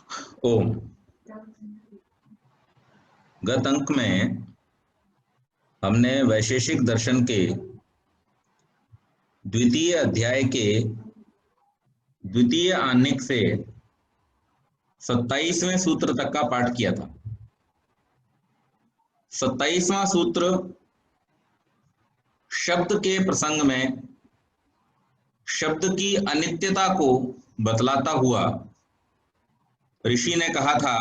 ओम। गत अंक में हमने वैशेषिक दर्शन के द्वितीय अध्याय के द्वितीय आनेक से 27वें सूत्र तक का पाठ किया था। 27वां सूत्र शब्द के प्रसंग में शब्द की अनित्यता को बतलाता हुआ ऋषि ने कहा था,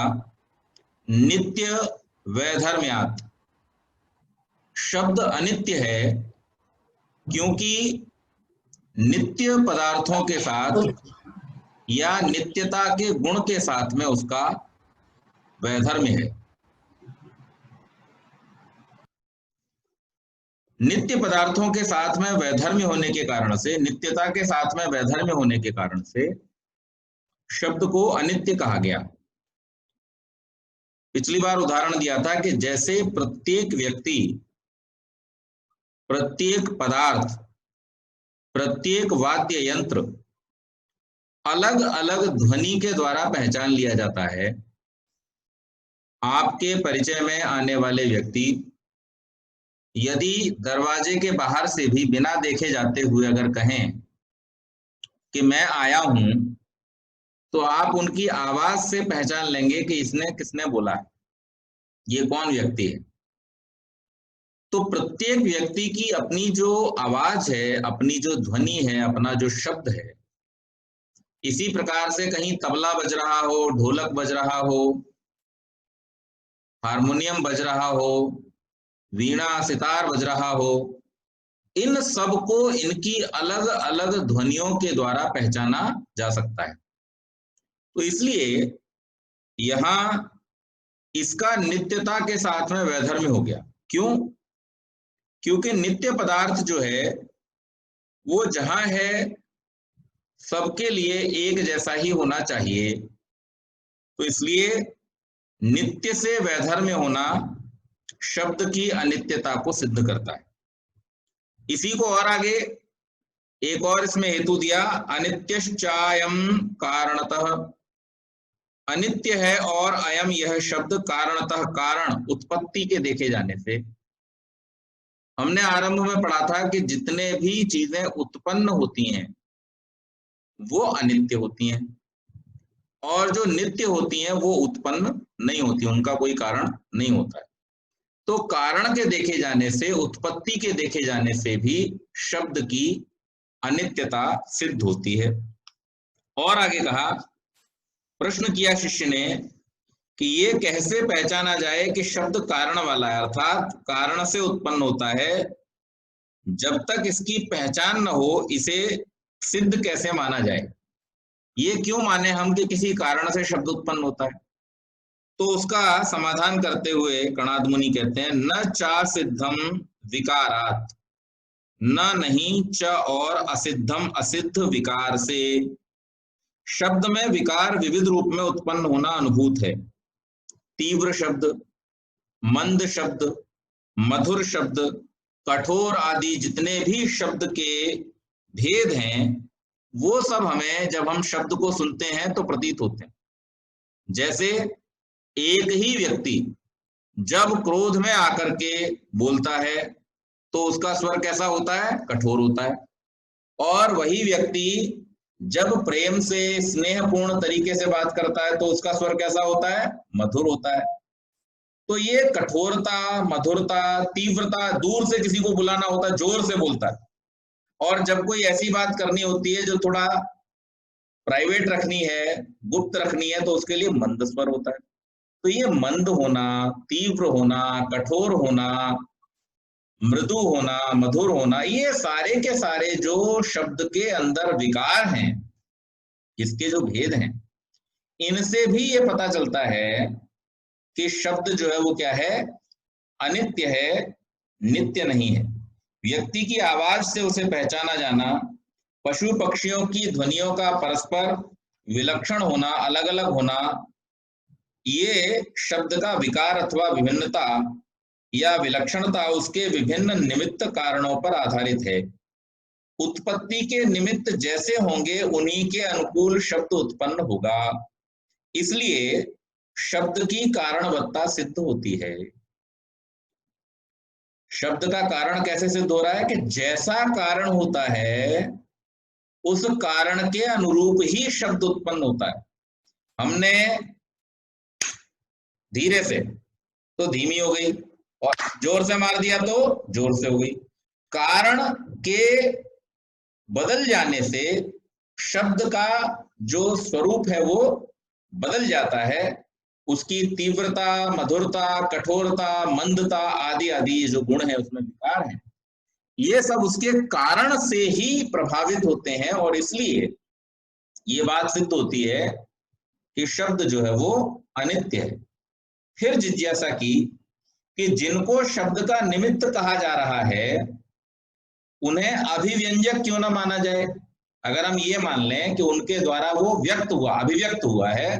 नित्य वैधर्म्यात्, शब्द अनित्य है क्योंकि नित्य पदार्थों के साथ या नित्यता के गुण के साथ में उसका वैधर्म्य है। नित्य पदार्थों के साथ में वैधर्म्य होने के कारण से, नित्यता के साथ में वैधर्म्य होने के कारण से शब्द को अनित्य कहा गया। पिछली बार उदाहरण दिया था कि जैसे प्रत्येक व्यक्ति, प्रत्येक पदार्थ, प्रत्येक वाद्य यंत्र अलग अलग ध्वनि के द्वारा पहचान लिया जाता है। आपके परिचय में आने वाले व्यक्ति यदि दरवाजे के बाहर से भी बिना देखे जाते हुए अगर कहें कि मैं आया हूं, तो आप उनकी आवाज से पहचान लेंगे कि इसने किसने बोला है, ये कौन व्यक्ति है। तो प्रत्येक व्यक्ति की अपनी जो आवाज है, अपनी जो ध्वनि है, अपना जो शब्द है। इसी प्रकार से कहीं तबला बज रहा हो, ढोलक बज रहा हो, हारमोनियम बज रहा हो, वीणा सितार बज रहा हो, इन सबको इनकी अलग अलग ध्वनियों के द्वारा पहचाना जा सकता है। तो इसलिए यहां इसका नित्यता के साथ में वैधर्म्य हो गया। क्यों? क्योंकि नित्य पदार्थ जो है वो जहां है सबके लिए एक जैसा ही होना चाहिए। तो इसलिए नित्य से वैधर्म्य होना शब्द की अनित्यता को सिद्ध करता है। इसी को और आगे एक और इसमें हेतु दिया, अनित्यश्चायम कारणतः, अनित्य है और अयम यह शब्द कारणतः, कारण उत्पत्ति के देखे जाने से। हमने आरंभ में पढ़ा था कि जितने भी चीजें उत्पन्न होती हैं वो अनित्य होती हैं, और जो नित्य होती हैं वो उत्पन्न नहीं होती, उनका कोई कारण नहीं होता है। तो कारण के देखे जाने से, उत्पत्ति के देखे जाने से भी शब्द की अनित्यता सिद्ध होती है। और आगे कहा, प्रश्न किया शिष्य ने कि ये कैसे पहचाना जाए कि शब्द कारण वाला है, अर्थात कारण से उत्पन्न होता है, जब तक इसकी पहचान न हो इसे सिद्ध कैसे माना जाए। ये क्यों माने हम कि किसी कारण से शब्द उत्पन्न होता है। तो उसका समाधान करते हुए कणाद मुनि कहते हैं, न चा सिद्धम विकारात, न नहीं च और असिद्धम, असिद्ध विकार से। शब्द में विकार विविध रूप में उत्पन्न होना अनुभूत है। तीव्र शब्द, मंद शब्द, मधुर शब्द, कठोर आदि जितने भी शब्द के भेद हैं वो सब हमें जब हम शब्द को सुनते हैं तो प्रतीत होते हैं। जैसे एक ही व्यक्ति जब क्रोध में आकर के बोलता है तो उसका स्वर कैसा होता है? कठोर होता है। और वही व्यक्ति जब प्रेम से, स्नेहपूर्ण तरीके से बात करता है तो उसका स्वर कैसा होता है? मधुर होता है। तो ये कठोरता, मधुरता, तीव्रता, दूर से किसी को बुलाना होता है जोर से बोलता है, और जब कोई ऐसी बात करनी होती है जो थोड़ा प्राइवेट रखनी है, गुप्त रखनी है, तो उसके लिए मंद स्वर होता है। तो ये मंद होना, तीव्र होना, कठोर होना, मृदु होना, मधुर होना, ये सारे के सारे जो शब्द के अंदर विकार हैं, इसके जो भेद हैं, इनसे भी ये पता चलता है कि शब्द जो है वो क्या है? अनित्य है, नित्य नहीं है। व्यक्ति की आवाज से उसे पहचाना जाना, पशु पक्षियों की ध्वनियों का परस्पर विलक्षण होना, अलग अलग होना, ये शब्द का विकार अथवा विभिन्नता या विलक्षणता उसके विभिन्न निमित्त कारणों पर आधारित है। उत्पत्ति के निमित्त जैसे होंगे उन्हीं के अनुकूल शब्द उत्पन्न होगा। इसलिए शब्द की कारणवत्ता सिद्ध होती है। शब्द का कारण कैसे सिद्ध हो रहा है कि जैसा कारण होता है उस कारण के अनुरूप ही शब्द उत्पन्न होता है। हमने धीरे से तो धीमी हो गई, और जोर से मार दिया तो जोर से हो गई। कारण के बदल जाने से शब्द का जो स्वरूप है वो बदल जाता है। उसकी तीव्रता, मधुरता, कठोरता, मंदता आदि आदि जो गुण है उसमें विकार है, ये सब उसके कारण से ही प्रभावित होते हैं। और इसलिए ये बात सिद्ध होती है कि शब्द जो है वो अनित्य है। फिर जिज्ञासा की कि जिनको शब्द का निमित्त कहा जा रहा है उन्हें अभिव्यंजक क्यों ना माना जाए। अगर हम ये मान लें कि उनके द्वारा वो व्यक्त हुआ, अभिव्यक्त हुआ है,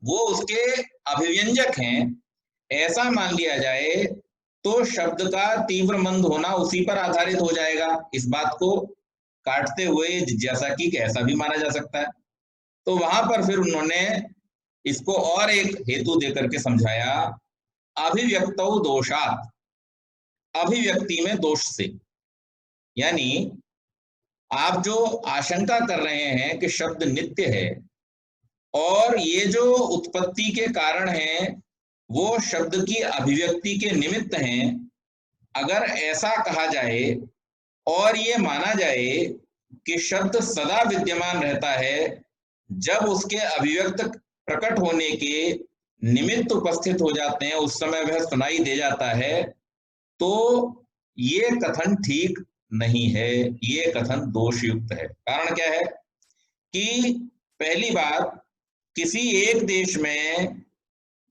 वो उसके अभिव्यंजक हैं, ऐसा मान लिया जाए तो शब्द का तीव्र मंद होना उसी पर आधारित हो जाएगा। इस बात को काटते हुए जिज्ञासा की कि ऐसा भी माना जा सकता है। तो वहां पर फिर उन्होंने इसको और एक हेतु देकर के समझाया, अभिव्यक्तौ दोषात्, अभिव्यक्ति में दोष से। यानी आप जो आशंका कर रहे हैं कि शब्द नित्य है और ये जो उत्पत्ति के कारण हैं वो शब्द की अभिव्यक्ति के निमित्त हैं, अगर ऐसा कहा जाए और ये माना जाए कि शब्द सदा विद्यमान रहता है, जब उसके अभिव्यक्त प्रकट होने के निमित्त उपस्थित हो जाते हैं उस समय वह सुनाई दे जाता है, तो ये कथन ठीक नहीं है, ये कथन दोषयुक्त है। कारण क्या है कि पहली बात, किसी एक देश में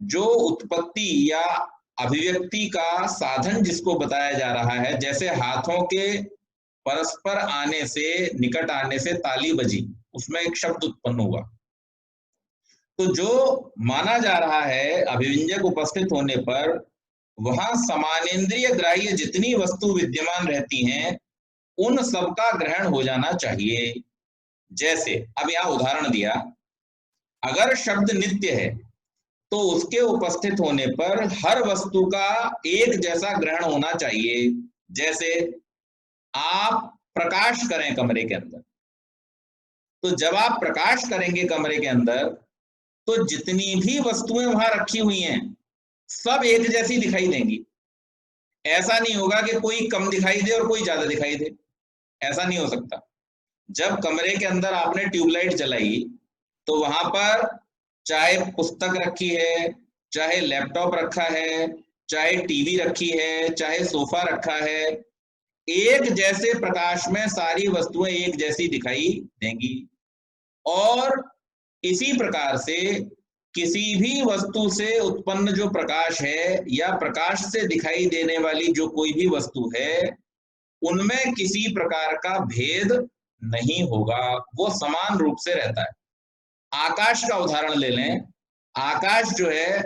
जो उत्पत्ति या अभिव्यक्ति का साधन जिसको बताया जा रहा है, जैसे हाथों के परस्पर आने से, निकट आने से ताली बजी, उसमें एक शब्द उत्पन्न हुआ। तो जो माना जा रहा है अभिव्यंजक उपस्थित होने पर वहां समानेंद्रिय ग्राह्य जितनी वस्तु विद्यमान रहती हैं उन सबका ग्रहण हो जाना चाहिए। जैसे अब यहां उदाहरण दिया, अगर शब्द नित्य है तो उसके उपस्थित होने पर हर वस्तु का एक जैसा ग्रहण होना चाहिए। जैसे आप प्रकाश करें कमरे के अंदर, तो जब आप प्रकाश करेंगे कमरे के अंदर तो जितनी भी वस्तुएं वहां रखी हुई हैं सब एक जैसी दिखाई देंगी। ऐसा नहीं होगा कि कोई कम दिखाई दे और कोई ज्यादा दिखाई दे, ऐसा नहीं हो सकता। जब कमरे के अंदर आपने ट्यूबलाइट जलाई तो वहां पर चाहे पुस्तक रखी है, चाहे लैपटॉप रखा है, चाहे टीवी रखी है, चाहे सोफा रखा है, एक जैसे प्रकाश में सारी वस्तुएं एक जैसी दिखाई देंगी। और इसी प्रकार से किसी भी वस्तु से उत्पन्न जो प्रकाश है या प्रकाश से दिखाई देने वाली जो कोई भी वस्तु है उनमें किसी प्रकार का भेद नहीं होगा, वो समान रूप से रहता है। आकाश का उदाहरण ले लें। आकाश जो है,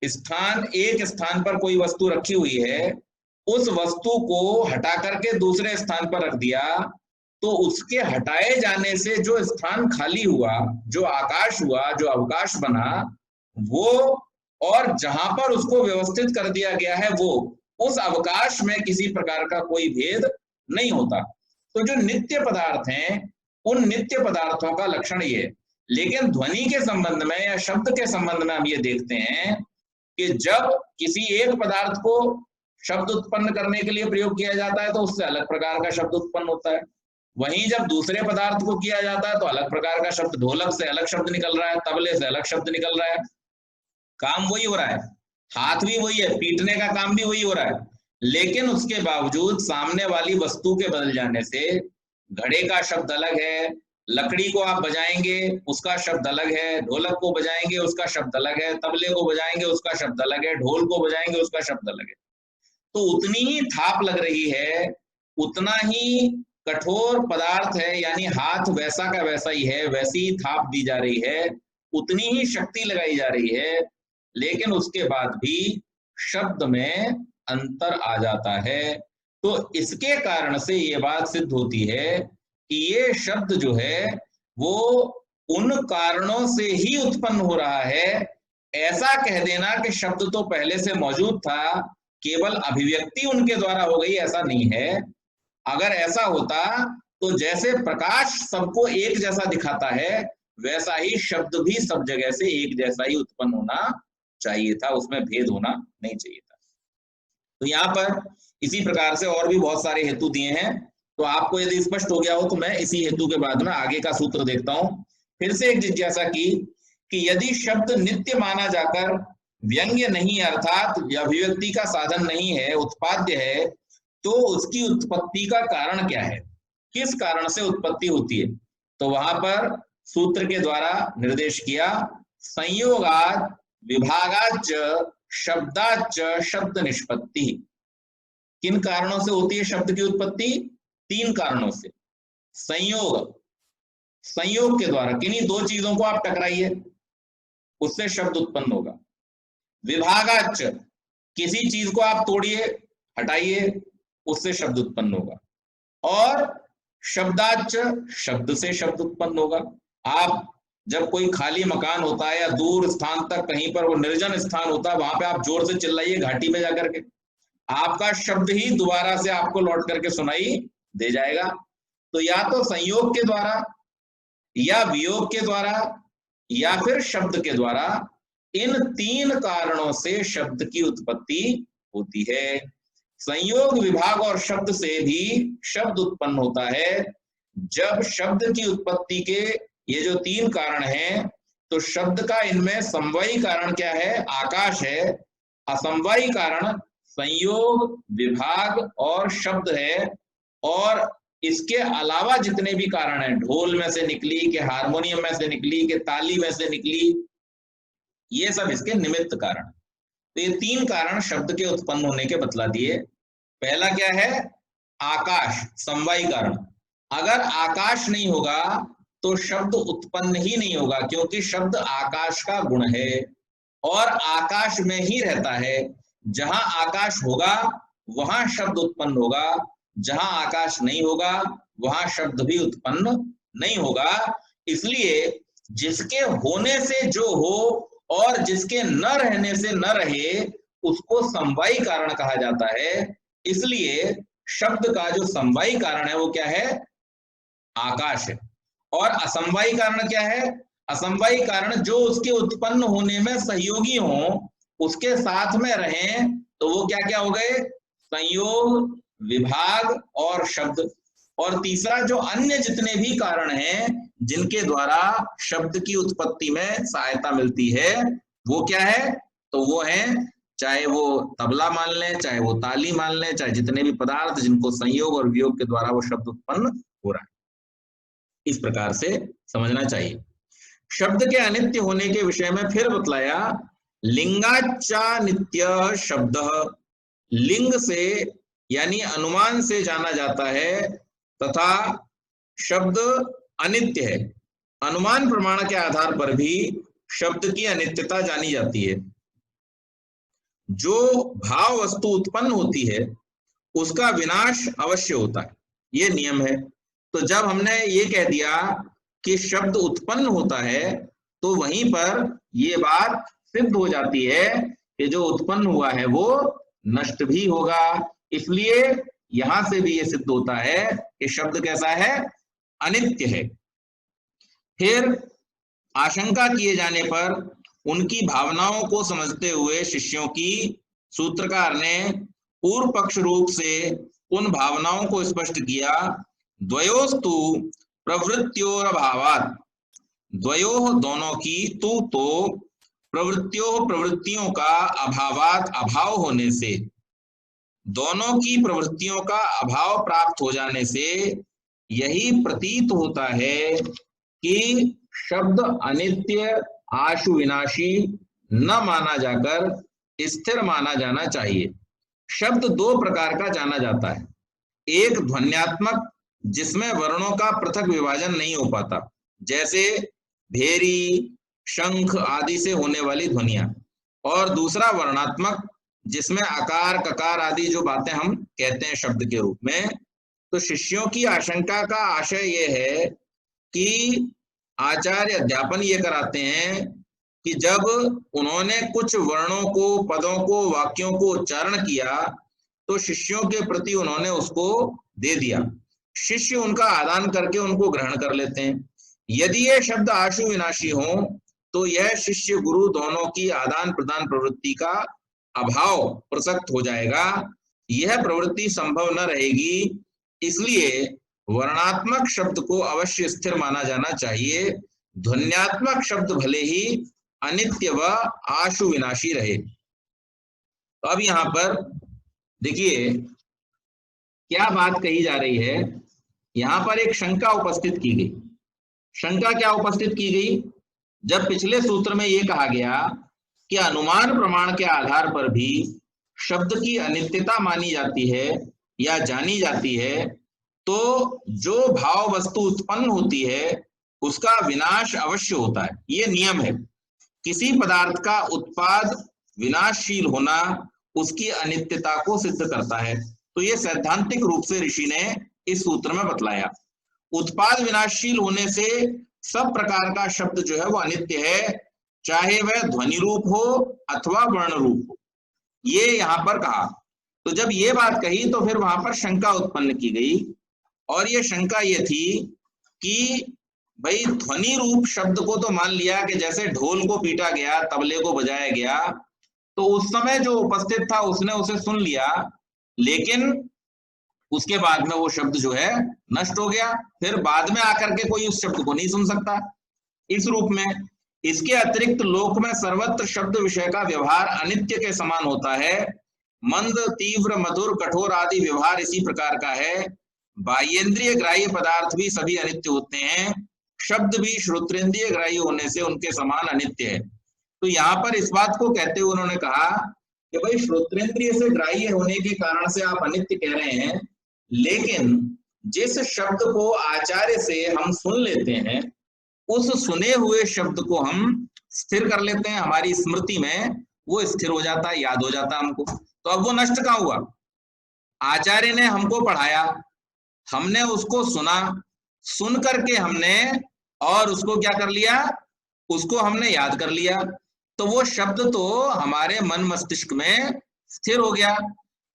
एक स्थान पर कोई वस्तु रखी हुई है, उस वस्तु को हटा करके दूसरे स्थान पर रख दिया तो उसके हटाए जाने से जो स्थान खाली हुआ, जो आकाश हुआ, जो अवकाश बना, वो और जहां पर उसको व्यवस्थित कर दिया गया है वो, उस अवकाश में किसी प्रकार का कोई भेद नहीं होता। तो जो नित्य पदार्थ हैं उन नित्य पदार्थों का लक्षण ये है। लेकिन ध्वनि के संबंध में या शब्द के संबंध में हम ये देखते हैं कि जब किसी एक पदार्थ को शब्द उत्पन्न करने के लिए प्रयोग किया जाता है तो उससे अलग प्रकार का शब्द उत्पन्न होता है। वहीं जब दूसरे पदार्थ को किया जाता है तो अलग प्रकार का शब्द, ढोलक से अलग शब्द निकल रहा है, तबले से अलग शब्द निकल रहा है। काम वही हो रहा है, हाथ भी वही है, पीटने का काम भी वही हो रहा है, लेकिन उसके बावजूद सामने वाली वस्तु के बदल जाने से घड़े का शब्द अलग है, लकड़ी को आप बजाएंगे उसका शब्द अलग है, ढोलक को बजाएंगे उसका शब्द अलग है, तबले को बजाएंगे उसका शब्द अलग है, ढोल को बजाएंगे उसका शब्द अलग है। तो उतनी ही थाप लग रही है, उतना ही कठोर पदार्थ है, यानी हाथ वैसा का वैसा ही है, वैसी ही थाप दी जा रही है, उतनी ही शक्ति लगाई जा रही है, लेकिन उसके बाद भी शब्द में अंतर आ जाता है। तो इसके कारण से ये बात सिद्ध होती है कि ये शब्द जो है वो उन कारणों से ही उत्पन्न हो रहा है, ऐसा कह देना कि शब्द तो पहले से मौजूद था, केवल अभिव्यक्ति उनके द्वारा हो गई, ऐसा नहीं है। अगर ऐसा होता तो जैसे प्रकाश सबको एक जैसा दिखाता है, वैसा ही शब्द भी सब जगह से एक जैसा ही उत्पन्न होना चाहिए था, उसमें भेद होना नहीं चाहिए था। तो यहाँ पर इसी प्रकार से और भी बहुत सारे हेतु दिए हैं। तो आपको यदि स्पष्ट हो गया हो तो मैं इसी हेतु के बाद में आगे का सूत्र देखता हूं। फिर से एक जिज्ञासा की कि यदि शब्द नित्य माना जाकर व्यंग्य नहीं, अर्थात अभिव्यक्ति का साधन नहीं है, उत्पाद्य है, तो उसकी उत्पत्ति का कारण क्या है, किस कारण से उत्पत्ति होती है? तो वहां पर सूत्र के द्वारा निर्देश किया, संयोगात विभागाच शब्दाच शब्द निष्पत्ति। किन कारणों से होती है शब्द की उत्पत्ति? 3 कारणों से। संयोग, संयोग के द्वारा किन्हीं 2 चीजों को आप टकराइए, उससे शब्द उत्पन्न होगा। विभागाच, किसी चीज को आप तोड़िए, हटाइए, उससे शब्द उत्पन्न होगा। और शब्दाच, शब्द से शब्द उत्पन्न होगा। आप जब कोई खाली मकान होता है या दूर स्थान तक कहीं पर वो निर्जन स्थान होता है, वहां पे आप जोर से चिल्लाइए घाटी में जाकर के, आपका शब्द ही दोबारा से आपको लौट करके सुनाई दे जाएगा। तो या तो संयोग के द्वारा, या वियोग के द्वारा, या फिर शब्द के द्वारा, इन 3 कारणों से शब्द की उत्पत्ति होती है। संयोग, विभाग और शब्द से भी शब्द उत्पन्न होता है। जब शब्द की उत्पत्ति के ये जो 3 कारण हैं, तो शब्द का इनमें समवायी कारण क्या है? आकाश है। असमवायी कारण संयोग, विभाग और शब्द है। और इसके अलावा जितने भी कारण हैं, ढोल में से निकली, कि हारमोनियम में से निकली, कि ताली में से निकली, ये सब इसके निमित्त कारण। तो ये 3 कारण शब्द के उत्पन्न होने के बतला दिए। पहला क्या है? आकाश, समवायी कारण। अगर आकाश नहीं होगा तो शब्द उत्पन्न ही नहीं होगा, क्योंकि शब्द आकाश का गुण है और आकाश में ही रहता है। जहां आकाश होगा वहां शब्द उत्पन्न होगा, जहां आकाश नहीं होगा वहां शब्द भी उत्पन्न नहीं होगा। इसलिए जिसके होने से जो हो और जिसके न रहने से न रहे, उसको समवायी कारण कहा जाता है। इसलिए शब्द का जो समवायी कारण है वो क्या है? आकाश है। और असमवायी कारण क्या है? असमवायी कारण जो उसके उत्पन्न होने में सहयोगी हो, उसके साथ में रहें, तो वो क्या क्या हो गए? संयोग, विभाग और शब्द। और तीसरा जो अन्य जितने भी कारण हैं जिनके द्वारा शब्द की उत्पत्ति में सहायता मिलती है, वो क्या है? तो वो है, चाहे वो तबला मान लें, चाहे वो ताली मान लें, चाहे जितने भी पदार्थ जिनको संयोग और वियोग के द्वारा वो शब्द उत्पन्न हो रहा है। इस प्रकार से समझना चाहिए। शब्द के अनित्य होने के विषय में फिर बतलाया, लिंगाच्चा नित्य शब्द, लिंग से यानी अनुमान से जाना जाता है तथा शब्द अनित्य है। अनुमान प्रमाण के आधार पर भी शब्द की अनित्यता जानी जाती है। जो भाव वस्तु उत्पन्न होती है उसका विनाश अवश्य होता है, ये नियम है। तो जब हमने ये कह दिया कि शब्द उत्पन्न होता है, तो वहीं पर ये बात सिद्ध हो जाती है कि जो उत्पन्न हुआ है वो नष्ट भी होगा। इसलिए यहां से भी ये सिद्ध होता है कि शब्द कैसा है? अनित्य है। फिर आशंका किए जाने पर उनकी भावनाओं को समझते हुए शिष्यों की सूत्रकार ने पूर्व पक्ष रूप से उन भावनाओं को स्पष्ट किया। द्वयोस्तु प्रवृत्त्योरभावात्, द्वयोः दोनों की, तू तो प्रवृत्तियों प्रवृत्तियों का, अभावात अभाव होने से, दोनों की प्रवृत्तियों का अभाव प्राप्त हो जाने से यही प्रतीत होता है कि शब्द अनित्य, आशु विनाशी न माना जाकर स्थिर माना जाना चाहिए। शब्द 2 प्रकार का जाना जाता है, एक ध्वन्यात्मक जिसमें वर्णों का पृथक विभाजन नहीं हो पाता, जैसे भेरी, शंख आदि से होने वाली ध्वनियां, और दूसरा वर्णात्मक जिसमें आकार, ककार आदि जो बातें हम कहते हैं शब्द के रूप में। तो शिष्यों की आशंका का आशय यह है कि आचार्य अध्यापन ये कराते हैं कि जब उन्होंने कुछ वर्णों को, पदों को, वाक्यों को उच्चारण किया तो शिष्यों के प्रति उन्होंने उसको दे दिया। शिष्य उनका आदान करके उनको ग्रहण कर लेते हैं। यदि ये शब्द आशु विनाशी हो तो यह शिष्य गुरु दोनों की आदान प्रदान प्रवृत्ति का अभाव प्रसक्त हो जाएगा, यह प्रवृत्ति संभव न रहेगी। इसलिए वर्णात्मक शब्द को अवश्य स्थिर माना जाना चाहिए, ध्वन्यात्मक शब्द भले ही अनित्य व आशु विनाशी रहे। तो अब यहां पर देखिए क्या बात कही जा रही है। यहां पर एक शंका उपस्थित की गई। शंका क्या उपस्थित की गई? जब पिछले सूत्र में यह कहा गया कि अनुमान प्रमाण के आधार पर भी शब्द की अनित्यता मानी जाती है या जानी जाती है, तो जो भाव वस्तु उत्पन्न होती है उसका विनाश अवश्य होता है, ये नियम है। किसी पदार्थ का उत्पाद विनाशशील होना उसकी अनित्यता को सिद्ध करता है। तो ये सैद्धांतिक रूप से ऋषि ने इस सूत्र में बतलाया। उत्पाद विनाशशील होने से सब प्रकार का शब्द जो है वो अनित्य है, चाहे वह ध्वनि रूप हो अथवा वर्ण रूप हो, ये यहां पर कहा। तो जब ये बात कही तो फिर वहां पर शंका उत्पन्न की गई, और ये शंका ये थी कि भाई ध्वनि रूप शब्द को तो मान लिया कि जैसे ढोल को पीटा गया, तबले को बजाया गया, तो उस समय जो उपस्थित था उसने उसे सुन लिया, लेकिन उसके बाद में वो शब्द जो है नष्ट हो गया। फिर बाद में आकर के कोई उस शब्द को नहीं सुन सकता इस रूप में। इसके अतिरिक्त लोक में सर्वत्र शब्द विषय का व्यवहार अनित्य के समान होता है। मंद, तीव्र, मधुर, कठोर आदि व्यवहार इसी प्रकार का है। बाह्येंद्रिय ग्राह्य पदार्थ भी सभी अनित्य होते हैं, शब्द भी श्रोत्रेंद्रिय ग्राह्य होने से उनके समान अनित्य है। तो यहाँ पर इस बात को कहते हुए उन्होंने कहा कि भाई श्रोत्रेंद्रिय से ग्राह्य होने के कारण से आप अनित्य कह रहे हैं, लेकिन जिस शब्द को आचार्य से हम सुन लेते हैं उस सुने हुए शब्द को हम स्थिर कर लेते हैं, हमारी स्मृति में वो स्थिर हो जाता है, याद हो जाता है हमको। तो अब वो नष्ट कहाँ हुआ? आचार्य ने हमको पढ़ाया, हमने उसको सुना, सुन करके हमने और उसको क्या कर लिया, उसको हमने याद कर लिया, तो वो शब्द तो हमारे मन मस्तिष्क में स्थिर हो गया।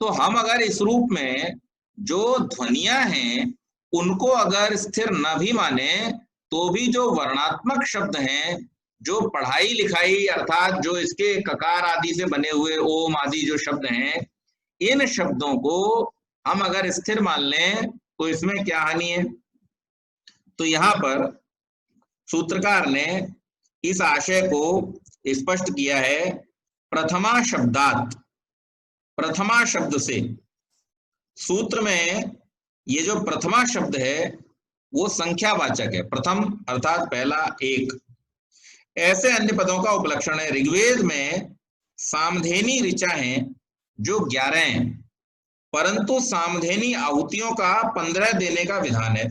तो हम अगर इस रूप में जो ध्वनियां हैं उनको अगर स्थिर न भी माने, तो भी जो वर्णात्मक शब्द हैं, जो पढ़ाई लिखाई अर्थात जो इसके ककार आदि से बने हुए ओम आदि जो शब्द हैं, इन शब्दों को हम अगर स्थिर मान लें तो इसमें क्या हानि है? तो यहां पर सूत्रकार ने इस आशय को स्पष्ट किया है। प्रथमा शब्दात, प्रथमा शब्द से, सूत्र में ये जो प्रथमा शब्द है वो संख्यावाचक है। प्रथम अर्थात पहला, एक। ऐसे अन्य पदों का उपलक्षण है। ऋग्वेद में सामधेनी ऋचा हैं जो 11 हैं, परंतु सामधेनी आहुतियों का 15 देने का विधान है।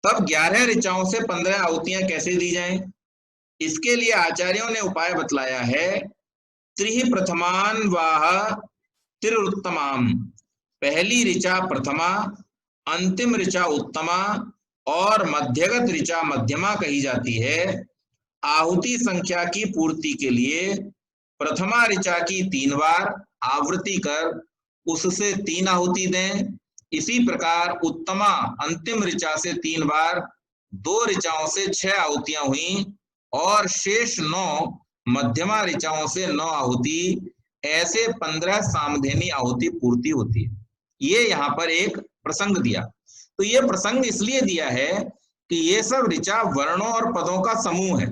तब 11 ऋचाओं से 15 आहुतियां कैसे दी जाएं? इसके लिए आचार्यों ने उपाय बतलाया है। त्रिहि प्रथमान वाह त्रिरुत्तमाम, पहली ऋचा प्रथमा, अंतिम ऋचा उत्तमा और मध्यगत ऋचा मध्यमा कही जाती है। आहुति संख्या की पूर्ति के लिए प्रथमा ऋचा की 3 बार आवृत्ति कर उससे 3 आहुति दें। इसी प्रकार उत्तमा अंतिम ऋचा से 3 बार, 2 ऋचाओं से 6 आहुतियां हुई और शेष 9 मध्यमा ऋचाओं से 9 आहुति, ऐसे 15 सामधेनी आहुति पूर्ति होती है। ये यहाँ पर एक प्रसंग दिया। तो ये प्रसंग इसलिए दिया है कि ये सब ऋचा वर्णों और पदों का समूह है।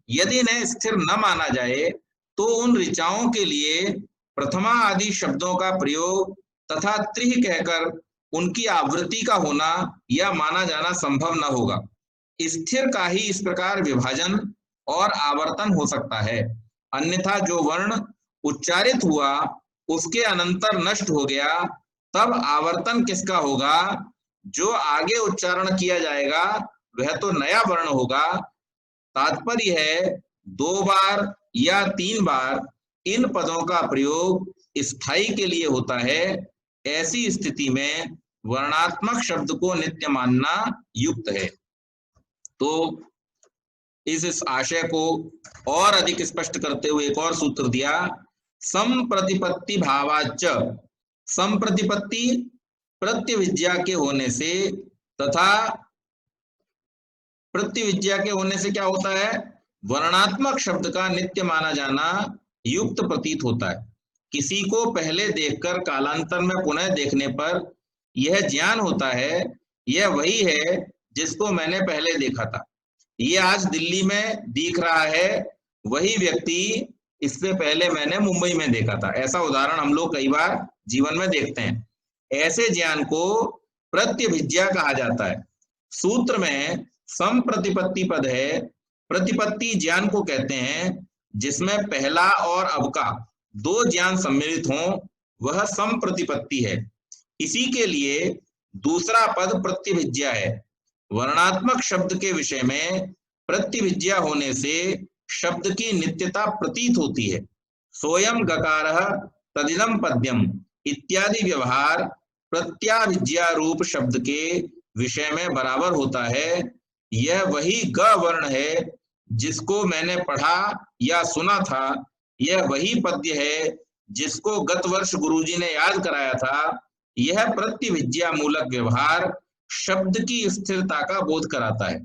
यदि इन्हें स्थिर न माना जाए तो उन ऋचाओं के लिए प्रथमा आदि शब्दों का प्रयोग तथा त्रिह कहकर उनकी आवृत्ति का होना या माना जाना संभव न होगा। स्थिर का ही इस प्रकार विभाजन और आवर्तन हो सकता है, अन्यथा जो वर्ण उच्चारित हुआ उसके अनंतर नष्ट हो गया, तब आवर्तन किसका होगा? जो आगे उच्चारण किया जाएगा वह तो नया वर्ण होगा। तात्पर्य है 2 बार या 3 बार इन पदों का प्रयोग स्थायी के लिए होता है। ऐसी स्थिति में वर्णात्मक शब्द को नित्य मानना युक्त है। तो इस आशय को और अधिक स्पष्ट करते हुए एक और सूत्र दिया, संप्रतिपत्ति भावाच। संप्रतिपत्ति प्रत्यविज्ञा के होने से तथा प्रत्यविज्ञा के होने से क्या होता है, वर्णात्मक शब्द का नित्य माना जाना युक्त प्रतीत होता है। किसी को पहले देखकर कालांतर में पुनः देखने पर यह ज्ञान होता है, यह वही है जिसको मैंने पहले देखा था, ये आज दिल्ली में दिख रहा है, वही व्यक्ति इससे पहले मैंने मुंबई में देखा था। ऐसा उदाहरण हम लोग कई बार जीवन में देखते हैं। ऐसे ज्ञान को प्रत्यभिज्ञा कहा जाता है। सूत्र में संप्रतिपत्ति पद है। प्रतिपत्ति ज्ञान को कहते हैं जिसमें पहला और अब का दो ज्ञान सम्मिलित हों, वह संप्रतिपत्ति है। इसी के लिए दूसरा पद प्रत्यभिज्ञा है। वर्णात्मक शब्द के विषय में प्रत्यभिज्ञा होने से शब्द की नित्यता प्रतीत होती है। सोयम गकारः तदिदम पद्यम इत्यादि व्यवहार प्रत्याभिज्ञा रूप शब्द के विषय में बराबर होता है। यह वही ग वर्ण है जिसको मैंने पढ़ा या सुना था, यह वही पद्य है जिसको गत वर्ष गुरुजी ने याद कराया था। यह प्रत्यभिज्ञा मूलक व्यवहार शब्द की स्थिरता का बोध कराता है।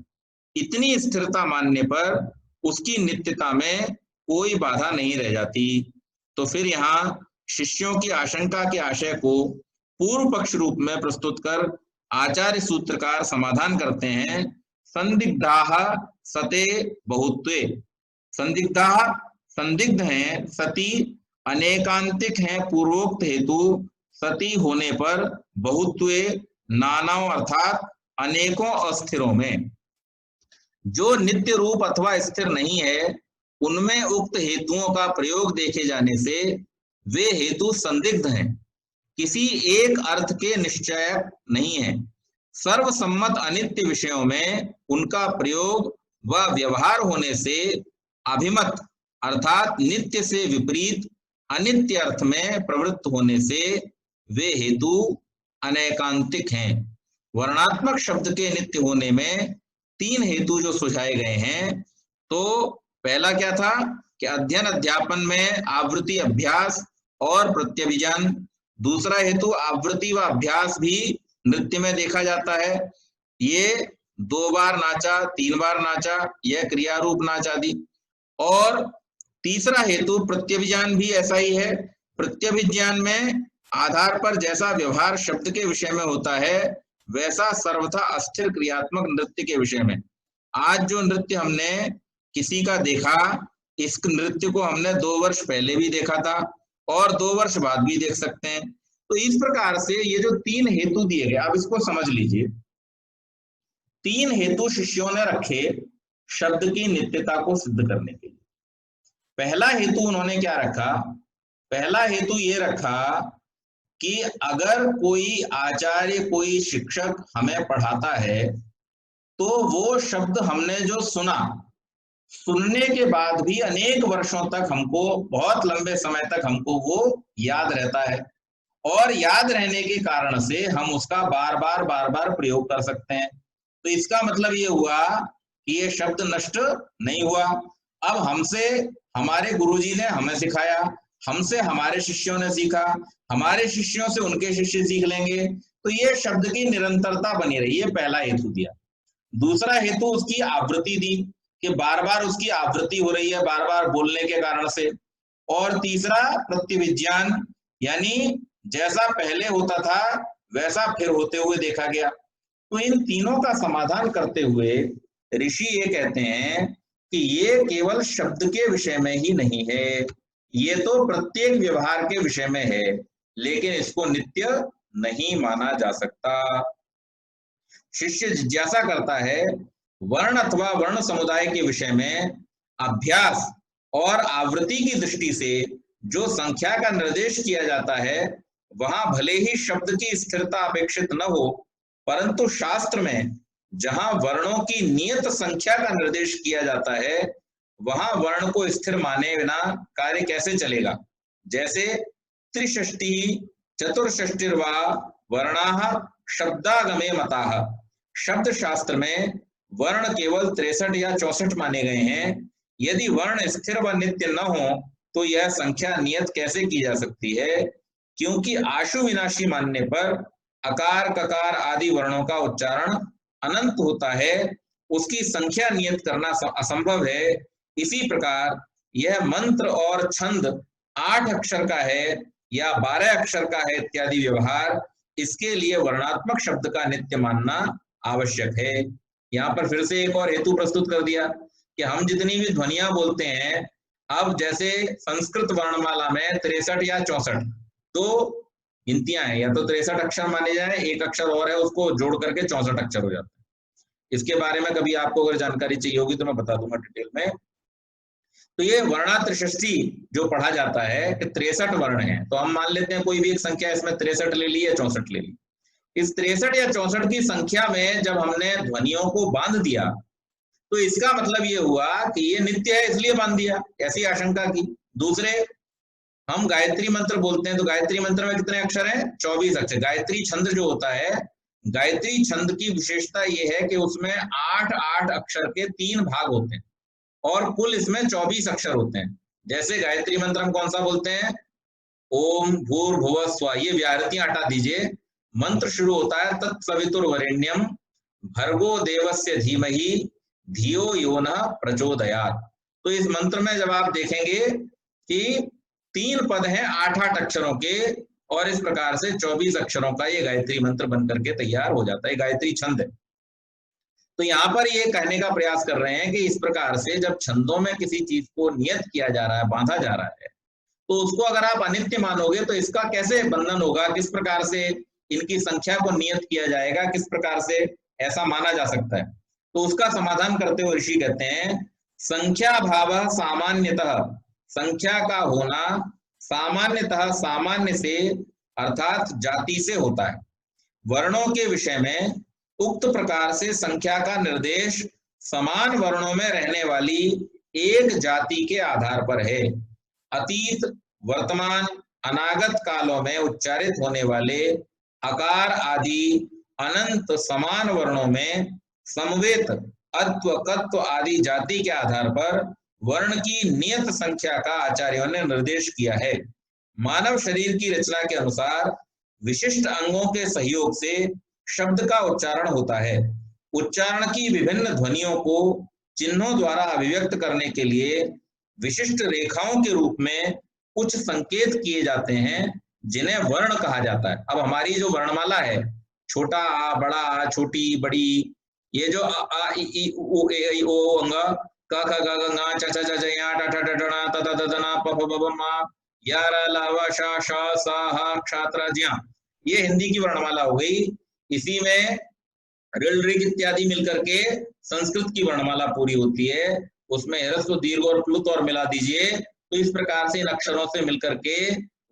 इतनी स्थिरता मानने पर उसकी नित्यता में कोई बाधा नहीं रह जाती। तो फिर यहाँ शिष्यों की आशंका के आशय को पूर्व पक्ष रूप में प्रस्तुत कर आचार्य सूत्रकार समाधान करते हैं। संदिग्धाः सते बहुत्वे। संदिग्धाः संदिग्ध हैं, सती अनेकांतिक हैं पूर्वोक्त हेतु सती होने पर, बहुत्वे नानाओं अर्थात अनेकों अस्थिरों में। जो नित्य रूप अथवा स्थिर नहीं है उनमें उक्त हेतुओं का प्रयोग देखे जाने से वे हेतु संदिग्ध हैं, किसी एक अर्थ के निश्चय नहीं है। सर्वसम्मत अनित्य विषयों में उनका प्रयोग व व्यवहार होने से अभिमत अर्थात नित्य से विपरीत अनित्य अर्थ में प्रवृत्त होने से वे हेतु अनेकांतिक हैं। वर्णात्मक शब्द के नित्य होने में तीन हेतु जो सुझाए गए हैं, तो पहला क्या था कि अध्ययन अध्यापन में आवृत्ति अभ्यास और प्रत्यभिज्ञान। दूसरा हेतु आवृत्ति व अभ्यास भी नृत्य में देखा जाता है, ये 2 बार नाचा 3 बार नाचा, यह क्रिया रूप नाच आदि। और तीसरा हेतु प्रत्यभिज्ञान भी ऐसा ही है। प्रत्यभिज्ञान में आधार पर जैसा व्यवहार शब्द के विषय में होता है वैसा सर्वथा अस्थिर क्रियात्मक नृत्य के विषय में। आज जो नृत्य हमने किसी का देखा, इस नृत्य को हमने 2 वर्ष पहले भी देखा था और 2 वर्ष बाद भी देख सकते हैं। तो इस प्रकार से ये जो 3 हेतु दिए गए, आप इसको समझ लीजिए। 3 हेतु शिष्यों ने रखे शब्द की नित्यता को सिद्ध करने के लिए। पहला हेतु उन्होंने क्या रखा, पहला हेतु ये रखा कि अगर कोई आचार्य कोई शिक्षक हमें पढ़ाता है तो वो शब्द हमने जो सुना, सुनने के बाद भी अनेक वर्षों तक हमको, बहुत लंबे समय तक हमको वो याद रहता है और याद रहने के कारण से हम उसका बार बार प्रयोग कर सकते हैं। तो इसका मतलब ये हुआ कि ये शब्द नष्ट नहीं हुआ। अब हमसे हमारे गुरुजी ने हमें सिखाया, हमसे हमारे शिष्यों ने सीखा, हमारे शिष्यों से उनके शिष्य सीख लेंगे, तो ये शब्द की निरंतरता बनी रही। ये पहला हेतु दिया। दूसरा हेतु उसकी आवृत्ति दी कि बार बार उसकी आवृत्ति हो रही है बार बार बोलने के कारण से। और तीसरा प्रत्यभिज्ञान, यानी जैसा पहले होता था वैसा फिर होते हुए देखा गया। तो इन तीनों का समाधान करते हुए ऋषि ये कहते हैं कि ये केवल शब्द के विषय में ही नहीं है, ये तो प्रत्येक व्यवहार के विषय में है, लेकिन इसको नित्य नहीं माना जा सकता। शिष्य जिज्ञासा करता है, वर्ण अथवा वर्ण समुदाय के विषय में अभ्यास और आवृत्ति की दृष्टि से जो संख्या का निर्देश किया जाता है वहां भले ही शब्द की स्थिरता अपेक्षित न हो, परंतु शास्त्र में जहां वर्णों की नियत संख्या का निर्देश किया जाता है वहां वर्ण को स्थिर माने बिना कार्य कैसे चलेगा। जैसे त्रिषष्टि चतुर्षष्टिर्वा वर्णाः शब्दागमे मताः, शब्द शास्त्र में वर्ण केवल 63 या 64 माने गए हैं। यदि वर्ण स्थिर व नित्य न हो तो यह संख्या नियत कैसे की जा सकती है? क्योंकि आशु विनाशी मानने पर अकार ककार आदि वर्णों का उच्चारण अनंत होता है, उसकी संख्या नियत करना असंभव है। इसी प्रकार यह मंत्र और छंद 8 अक्षर का है या 12 अक्षर का है इत्यादि व्यवहार, इसके लिए वर्णात्मक शब्द का नित्य मानना आवश्यक है। यहाँ पर फिर से एक और हेतु प्रस्तुत कर दिया कि हम जितनी भी ध्वनियां बोलते हैं, अब जैसे संस्कृत वर्णमाला में 63 या 64 तो गिनतियां हैं, या तो 63 अक्षर माने जाए, एक अक्षर और है उसको जोड़ करके 64 अक्षर हो जाता है। इसके बारे में कभी आपको अगर जानकारी चाहिए होगी तो मैं बता दूंगा डिटेल में। तो ये वर्णात्रिषष्ठी जो पढ़ा जाता है कि 63 वर्ण है, तो हम मान लेते हैं कोई भी एक संख्या इसमें 63 ले ली या 64 ले ली। इस 63 या 64 की संख्या में जब हमने ध्वनियों को बांध दिया तो इसका मतलब ये हुआ कि ये नित्य है इसलिए बांध दिया, ऐसी आशंका की। दूसरे, हम गायत्री मंत्र बोलते हैं तो गायत्री मंत्र में कितने अक्षर हैं? 24 अक्षर। गायत्री छंद जो होता है, गायत्री छंद की विशेषता ये है कि उसमें 8-8 अक्षर के 3 भाग होते हैं और कुल इसमें 24 अक्षर होते हैं। जैसे गायत्री मंत्र हम कौन सा बोलते हैं? ओम भूर्भुवः स्वः, ये व्याहृतियां हटा दीजिए। मंत्र शुरू होता है तत्सवितुर्वरेण्यम भर्गो देवस्य धीमहि धियो यो नः प्रचोदयात्। तो इस मंत्र में जब आप देखेंगे कि 3 पद हैं 8-8 अक्षरों के, और इस प्रकार से 24 अक्षरों का ये गायत्री मंत्र बनकर के तैयार हो जाता है, गायत्री छंद है। तो यहाँ पर ये कहने का प्रयास कर रहे हैं कि इस प्रकार से जब छंदों में किसी चीज को नियत किया जा रहा है, बांधा जा रहा है, तो उसको अगर आप अनित्य मानोगे तो इसका कैसे बंधन होगा, किस प्रकार से इनकी संख्या को नियत किया जाएगा, किस प्रकार से ऐसा माना जा सकता है? तो उसका समाधान करते हुए ऋषि कहते हैं संख्या भाव सामान्यतः, संख्या का होना सामान्यतः सामान्य से अर्थात जाति से होता है। वर्णों के विषय में उक्त प्रकार से संख्या का निर्देश समान वर्णों में रहने वाली एक जाति के आधार पर है। अतीत, वर्तमान, अनागत कालों में उच्चारित होने वाले अकार आदि अनंत समान वर्णों में समवेत, अत्व, कत्व आदि जाति के आधार पर वर्ण की नियत संख्या का आचार्यों ने निर्देश किया है। मानव शरीर की रचना के अनुसार विशिष्ट अंगों के सहयोग से शब्द का उच्चारण होता है। उच्चारण की विभिन्न ध्वनियों को चिन्हों द्वारा अभिव्यक्त करने के लिए विशिष्ट रेखाओं के रूप में कुछ संकेत किए जाते हैं जिन्हें वर्ण कहा जाता है। अब हमारी जो वर्णमाला है, छोटा आ, बड़ा आ, छोटी बड़ी, ये जो आ इ ई उ ए ऐ ओ अंग क ख ग घ ङ छ छ छ छ य ट ठ ड ण त त द न प फ ब भ म य र ल व श श स ह क्ष त्र ज्ञ, ये हिंदी की वर्णमाला हो गई। इसी में ऋल ऋग इत्यादि मिलकर के संस्कृत की वर्णमाला पूरी होती है। उसमें ह्रस्व, दीर्घ और प्लुत और मिला दीजिए, तो इस प्रकार से इन अक्षरों से मिलकर के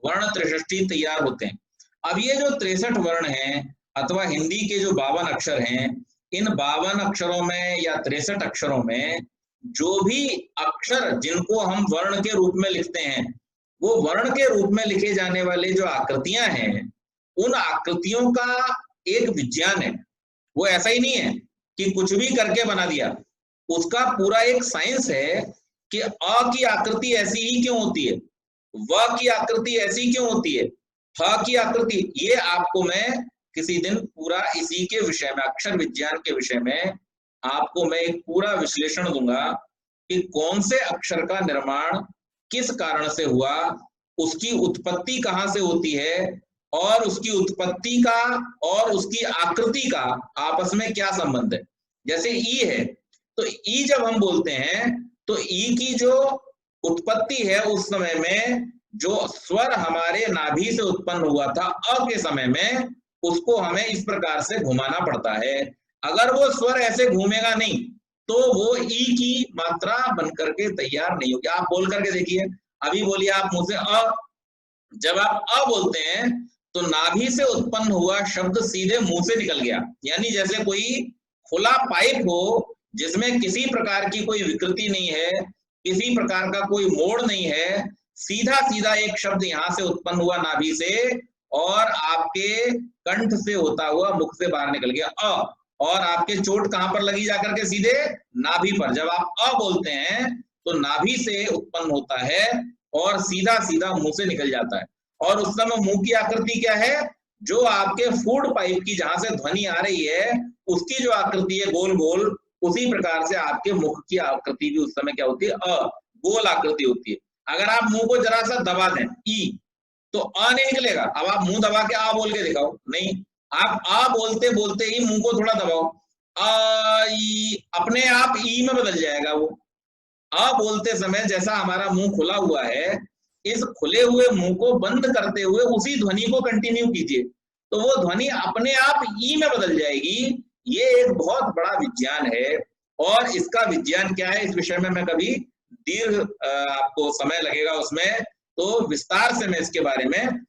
वर्ण 63 तैयार होते हैं। अब ये जो 63 वर्ण हैं अथवा हिंदी के जो 52 अक्षर हैं, इन 52 अक्षरों में या 63 अक्षरों में जो भी अक्षर जिनको हम वर्ण के रूप में लिखते हैं, वो वर्ण के रूप में लिखे जाने वाले जो आकृतियां हैं, उन आकृतियों का एक विज्ञान है। वो ऐसा ही नहीं है कि कुछ भी करके बना दिया, उसका पूरा एक साइंस है कि अ की आकृति ऐसी ही क्यों होती है, व की आकृति ऐसी क्यों होती है, ह की आकृति, ये आपको मैं किसी दिन पूरा इसी के विषय में, अक्षर विज्ञान के विषय में आपको मैं एक पूरा विश्लेषण दूंगा कि कौन से अक्षर का निर्माण किस कारण से हुआ, उसकी उत्पत्ति कहाँ से होती है, और उसकी उत्पत्ति का और उसकी आकृति का आपस में क्या संबंध है। जैसे ई है, तो ई जब हम बोलते हैं तो ई की जो उत्पत्ति है उस समय में जो स्वर हमारे नाभि से उत्पन्न हुआ था अ के समय में, उसको हमें इस प्रकार से घुमाना पड़ता है। अगर वो स्वर ऐसे घूमेगा नहीं तो वो ई की मात्रा बनकर के तैयार नहीं होगी। आप बोल करके देखिए, अभी बोलिए आप मुंह से अ, जब आप अ बोलते हैं तो नाभि से उत्पन्न हुआ शब्द सीधे मुंह से निकल गया, यानी जैसे कोई खुला पाइप हो जिसमें किसी प्रकार की कोई विकृति नहीं है, किसी प्रकार का कोई मोड़ नहीं है, सीधा सीधा एक शब्द यहां से उत्पन्न हुआ नाभि से और आपके कंठ से होता हुआ मुख से बाहर निकल गया अ। और आपके चोट कहां पर लगी जाकर के? सीधे नाभि पर। जब आप अ बोलते हैं तो नाभि से उत्पन्न होता है और सीधा सीधा मुंह से निकल जाता है। और उस समय मुंह की आकृति क्या है? जो आपके फूड पाइप की जहां से ध्वनि आ रही है उसकी जो आकृति है गोल गोल, उसी प्रकार से आपके मुख की आकृति भी उस समय क्या होती है? गोल आकृति होती है। अगर आप मुंह को जरा सा दबा दें ई, तो अ नहीं निकलेगा। अब आप मुंह दबा के आ बोल के दिखाओ, नहीं। आप आ बोलते बोलते ही मुंह को थोड़ा दबाओ, आ ई, अपने आप ई में बदल जाएगा वो। आ बोलते समय जैसा हमारा मुंह खुला हुआ है, इस खुले हुए मुंह को बंद करते हुए उसी ध्वनि को कंटिन्यू कीजिए, तो वो ध्वनि अपने आप ई में बदल जाएगी। ये एक बहुत बड़ा विज्ञान है, और इसका विज्ञान क्या है इस विषय में मैं कभी दीर्घ आपको समय लगेगा उसमें, तो विस्तार से मैं इसके बारे में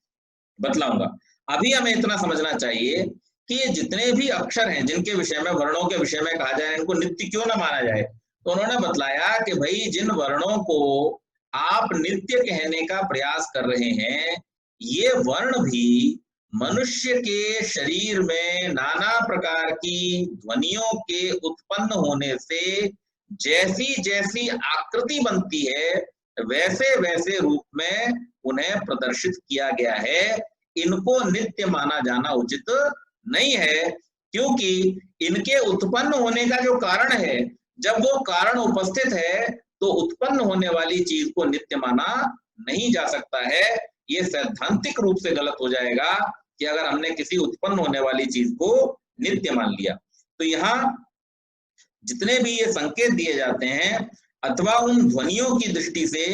बतलाऊंगा। अभी हमें इतना समझना चाहिए कि ये जितने भी अक्षर हैं जिनके विषय में, वर्णों के विषय में कहा जाए इनको नित्य क्यों ना माना जाए, तो उन्होंने बतलाया कि भाई जिन वर्णों को आप नित्य कहने का प्रयास कर रहे हैं, ये वर्ण भी मनुष्य के शरीर में नाना प्रकार की ध्वनियों के उत्पन्न होने से जैसी जैसी आकृति बनती है वैसे वैसे रूप में उन्हें प्रदर्शित किया गया है। इनको नित्य माना जाना उचित नहीं है, क्योंकि इनके उत्पन्न होने का जो कारण है, जब वो कारण उपस्थित है तो उत्पन्न होने वाली चीज को नित्य माना नहीं जा सकता है। ये सैद्धांतिक रूप से गलत हो जाएगा कि अगर हमने किसी उत्पन्न होने वाली चीज को नित्य मान लिया। तो यहाँ जितने भी ये संकेत दिए जाते हैं अथवा उन ध्वनियों की दृष्टि से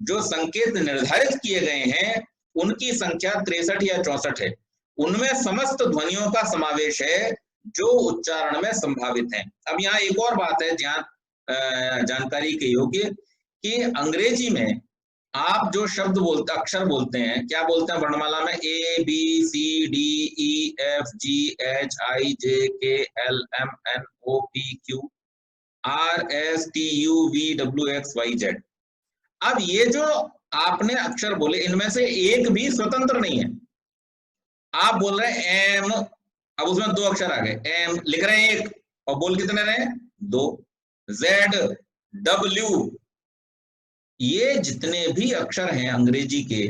जो संकेत निर्धारित किए गए हैं, उनकी संख्या 63 या 64 है। उनमें समस्त ध्वनियों का समावेश है जो उच्चारण में संभावित हैं। अब यहाँ एक और बात है जानकारी के योग्य कि अंग्रेजी में आप जो शब्द बोलते, अक्षर बोलते हैं, क्या बोलते हैं वर्णमाला में? A B C D E F G H I J K L M N O P Q R S T U V W X Y Z. अब ये जो आपने अक्षर बोले, इनमें से एक भी स्वतंत्र नहीं है। आप बोल रहे हैं एम, अब उसमें 2 अक्षर आ गए, एम लिख रहे हैं एक, और बोल कितने रहे? 2। जेड, डब्ल्यू, ये जितने भी अक्षर हैं अंग्रेजी के,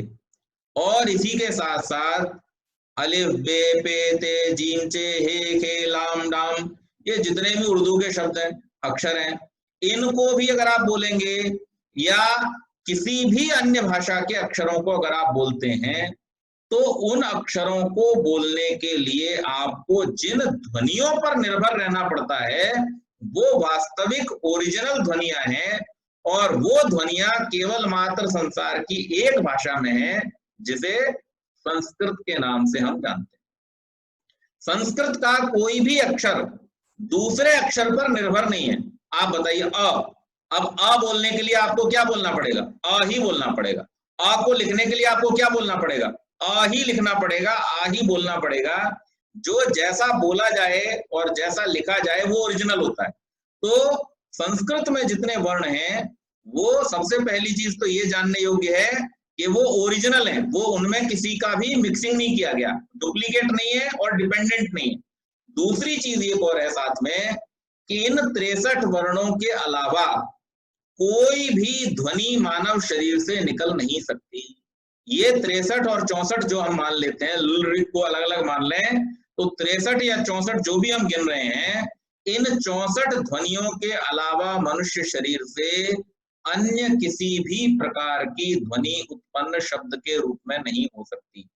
और इसी के साथ साथ अलिफ बे पे ते जीम चे हे खे लाम डाम, ये जितने भी उर्दू के शब्द हैं, अक्षर हैं, इनको भी अगर आप बोलेंगे या किसी भी अन्य भाषा के अक्षरों को अगर आप बोलते हैं, तो उन अक्षरों को बोलने के लिए आपको जिन ध्वनियों पर निर्भर रहना पड़ता है वो वास्तविक ओरिजिनल ध्वनियां हैं, और वो ध्वनियां केवल मात्र संसार की एक भाषा में है जिसे संस्कृत के नाम से हम जानते हैं। संस्कृत का कोई भी अक्षर दूसरे अक्षर पर निर्भर नहीं है। आप बताइए अ, अब अ बोलने के लिए आपको क्या बोलना पड़ेगा? अ ही बोलना पड़ेगा। अ को लिखने के लिए आपको क्या बोलना पड़ेगा? अ ही लिखना पड़ेगा, आ ही बोलना पड़ेगा। जो जैसा बोला जाए और जैसा लिखा जाए वो ओरिजिनल होता है। तो संस्कृत में जितने वर्ण हैं वो सबसे पहली चीज तो ये जानने योग्य है कि वो ओरिजिनल है, वो उनमें किसी का भी मिक्सिंग नहीं किया गया, डुप्लीकेट नहीं है और डिपेंडेंट नहीं है। दूसरी चीज एक और है साथ में कि इन 63 वर्णों के अलावा कोई भी ध्वनि मानव शरीर से निकल नहीं सकती। ये 63 और 64 जो हम मान लेते हैं, लुल को अलग अलग मान लें, तो 63 या 64 जो भी हम गिन रहे हैं, इन 64 ध्वनियों के अलावा मनुष्य शरीर से अन्य किसी भी प्रकार की ध्वनि उत्पन्न शब्द के रूप में नहीं हो सकती।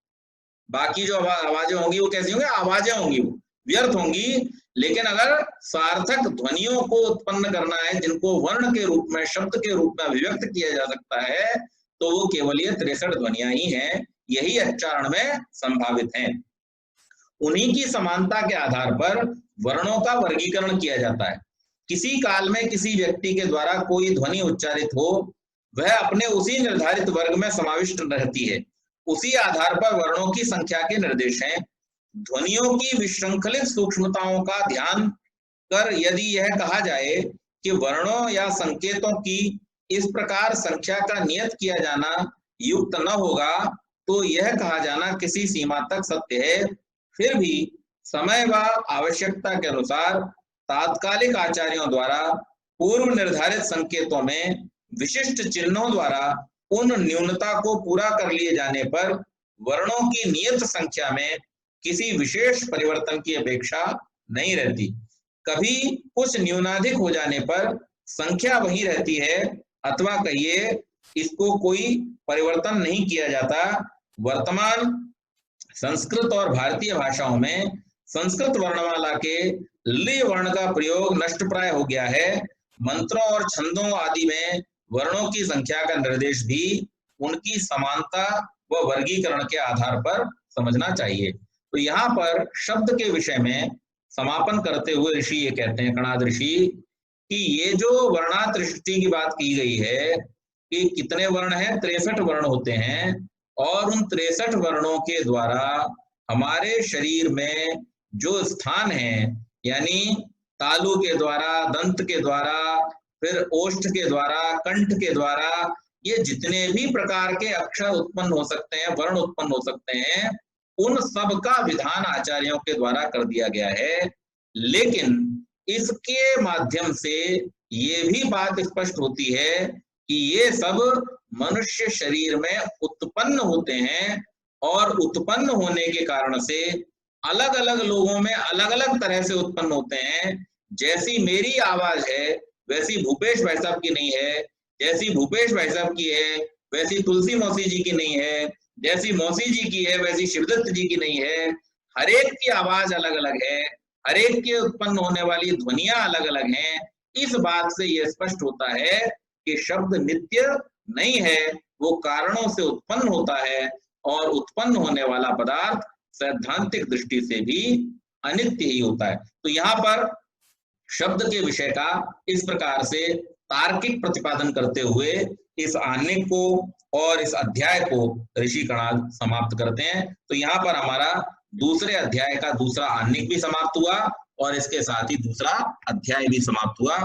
बाकी जो आवाजें होंगी वो कैसी होंगी? आवाजें होंगी, वो व्यर्थ होंगी। लेकिन अगर सार्थक ध्वनियों को उत्पन्न करना है जिनको वर्ण के रूप में, शब्द के रूप में अभिव्यक्त किया जा सकता है, तो वो केवल ये 63 ध्वनियां ही हैं, यही उच्चारण में संभावित हैं। उन्हीं की समानता के आधार पर वर्णों का वर्गीकरण किया जाता है। किसी काल में किसी व्यक्ति के द्वारा कोई ध्वनि उच्चारित हो, वह अपने उसी निर्धारित वर्ग में समाविष्ट रहती है। उसी आधार पर वर्णों की संख्या के निर्देश हैं। ध्वनियों की विशृंखलित सूक्ष्मताओं का ध्यान कर यदि यह कहा जाए कि वर्णों या संकेतों की इस प्रकार संख्या का नियत किया जाना युक्त न होगा, तो यह कहा जाना किसी सीमा तक सत्य है। फिर भी समय व आवश्यकता के अनुसार तात्कालिक आचार्यों द्वारा पूर्व निर्धारित संकेतों में विशिष्ट चिन्हों द्वारा उन न्यूनता को पूरा कर लिए जाने पर वर्णों की नियत संख्या में किसी विशेष परिवर्तन की अपेक्षा नहीं रहती। कभी कुछ न्यूनाधिक हो जाने पर संख्या वही रहती है, अथवा कहिए इसको कोई परिवर्तन नहीं किया जाता। वर्तमान संस्कृत और भारतीय भाषाओं में संस्कृत वर्णमाला के ली वर्ण का प्रयोग नष्ट प्राय हो गया है। मंत्रों और छंदों आदि में वर्णों की संख्या का निर्देश भी उनकी समानता व वर्गीकरण के आधार पर समझना चाहिए। तो यहाँ पर शब्द के विषय में समापन करते हुए ऋषि ये कहते हैं, कणाद ऋषि, कि ये जो वर्णात सृष्टि की बात की गई है कि कितने वर्ण हैं, 63 वर्ण होते हैं, और उन 63 वर्णों के द्वारा हमारे शरीर में जो स्थान है, यानी तालु के द्वारा, दंत के द्वारा, फिर ओष्ठ के द्वारा, कंठ के द्वारा, ये जितने भी प्रकार के अक्षर उत्पन्न हो सकते हैं, वर्ण उत्पन्न हो सकते हैं, उन सब का विधान आचार्यों के द्वारा कर दिया गया है। लेकिन इसके माध्यम से ये भी बात स्पष्ट होती है कि ये सब मनुष्य शरीर में उत्पन्न होते हैं, और उत्पन्न होने के कारण से अलग अलग लोगों में अलग अलग तरह से उत्पन्न होते हैं। जैसी मेरी आवाज है वैसी भूपेश भाई साहब की नहीं है, जैसी भूपेश भाई साहब की है वैसी तुलसी मौसी जी की नहीं है, जैसी मौसी जी की है वैसी शिवदत्त जी की नहीं है। हर एक की आवाज अलग अलग है, हर एक के उत्पन्न होने वाली ध्वनियां अलग अलग हैं। इस बात से यह स्पष्ट होता है कि शब्द नित्य नहीं है, वो कारणों से उत्पन्न होता है, और उत्पन्न होने वाला पदार्थ सैद्धांतिक दृष्टि से भी अनित्य ही होता है। तो यहाँ पर शब्द के विषय का इस प्रकार से तार्किक प्रतिपादन करते हुए इस आनेक को और इस अध्याय को ऋषि कणाद समाप्त करते हैं। तो यहाँ पर हमारा दूसरे अध्याय का दूसरा आनेक भी समाप्त हुआ, और इसके साथ ही दूसरा अध्याय भी समाप्त हुआ।